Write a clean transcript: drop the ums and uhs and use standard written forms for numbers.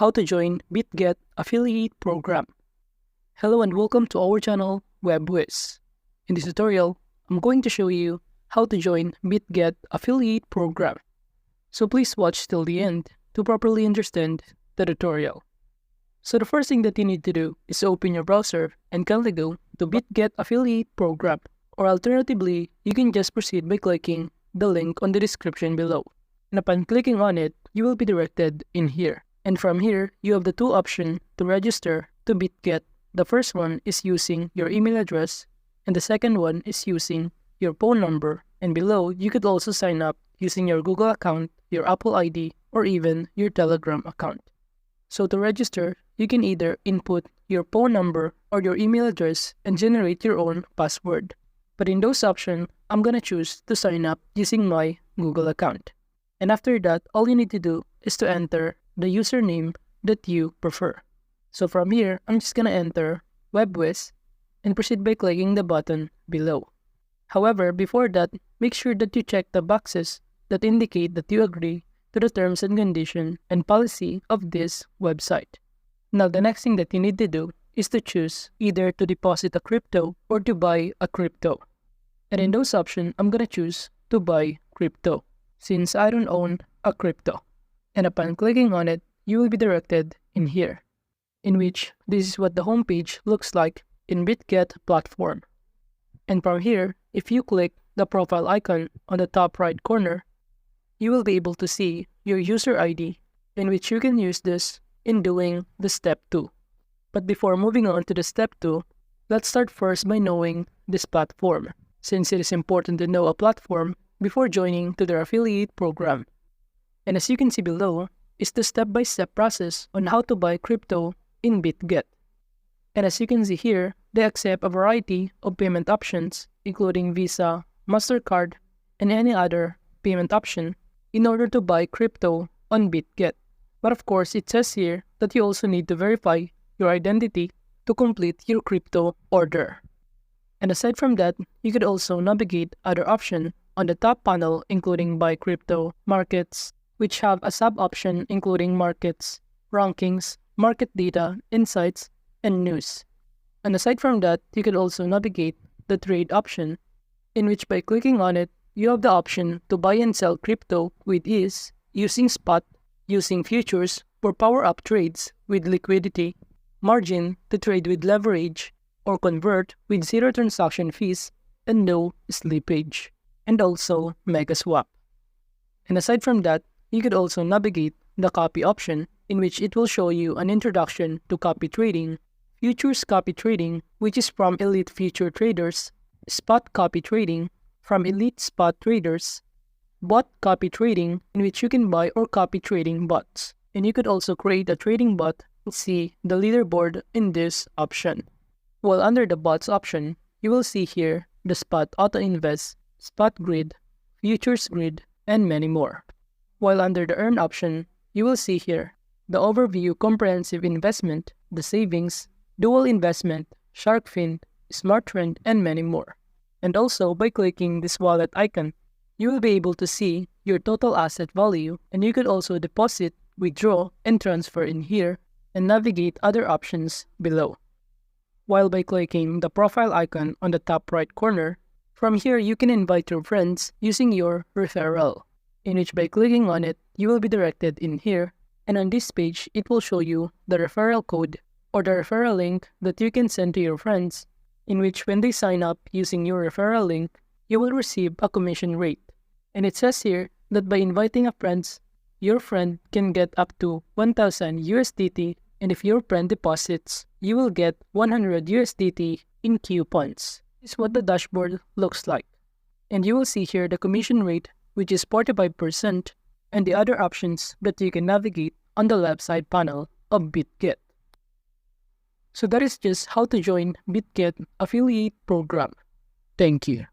how to join Bitget affiliate program. Hello and welcome to our channel WebWiz. In this tutorial, I'm going to show you how to join Bitget affiliate program. So please watch till the end to properly understand the tutorial. So the first thing that you need to do is open your browser and kindly go to Bitget affiliate program, or alternatively, you can just proceed by clicking the link on the description below. And upon clicking on it, you will be directed in here. And from here, you have the two options to register to Bitget. The first one is using your email address, and the second one is using your phone number. And below, you could also sign up using your Google account, your Apple ID, or even your Telegram account. So to register, you can either input your phone number or your email address and generate your own password. But in those options, I'm gonna choose to sign up using my Google account. And after that, all you need to do is to enter the username that you prefer. So from here, I'm just gonna enter WebWiz and proceed by clicking the button below. However, before that, make sure that you check the boxes that indicate that you agree to the terms and conditions and policy of this website. Now, the next thing that you need to do is to choose either to deposit a crypto or to buy a crypto. And in those options, I'm gonna choose to buy crypto, since I don't own a crypto. And upon clicking on it, you will be directed in here, in which this is what the homepage looks like in Bitget platform. And from here, if you click the profile icon on the top right corner, you will be able to see your user ID, in which you can use this in doing the step 2. But before moving on to the step 2, let's start first by knowing this platform, since it is important to know a platform before joining to their affiliate program. And as you can see below, is the step-by-step process on how to buy crypto in Bitget. And as you can see here, they accept a variety of payment options, including Visa, MasterCard, and any other payment option in order to buy crypto on Bitget. But of course, it says here that you also need to verify your identity to complete your crypto order. And aside from that, you could also navigate other options on the top panel, including Buy Crypto, Markets, which have a sub-option including Markets, Rankings, Market Data, Insights, and News. And aside from that, you could also navigate the Trade option, in which by clicking on it, you have the option to buy and sell crypto with ease, using spot, using futures for power-up trades with liquidity, margin to trade with leverage, or convert with zero transaction fees and no slippage, and also Mega Swap. And aside from that, you could also navigate the copy option, in which it will show you an introduction to copy trading, futures copy trading, which is from elite future traders, spot copy trading from elite spot traders, bot copy trading, in which you can buy or copy trading bots. And you could also create a trading bot and see the leaderboard in this option. While under the bots option, you will see here the spot auto invest, spot grid, futures grid, and many more. While under the earn option, you will see here the overview comprehensive investment, the savings, dual investment, shark fin, smart trend, and many more. And also by clicking this wallet icon, you will be able to see your total asset value, and you could also deposit, withdraw, and transfer in here, and navigate other options below. While by clicking the profile icon on the top right corner, from here you can invite your friends using your referral, in which by clicking on it, you will be directed in here, and on this page, it will show you the referral code or the referral link that you can send to your friends, in which when they sign up using your referral link, you will receive a commission rate. And it says here that by inviting a friend, your friend can get up to 1,000 USDT, and if your friend deposits, you will get 100 USDT in coupons. This is what the dashboard looks like. And you will see here the commission rate, which is 45%, and the other options that you can navigate on the left side panel of Bitget. So that is just how to join Bitget affiliate program. Thank you.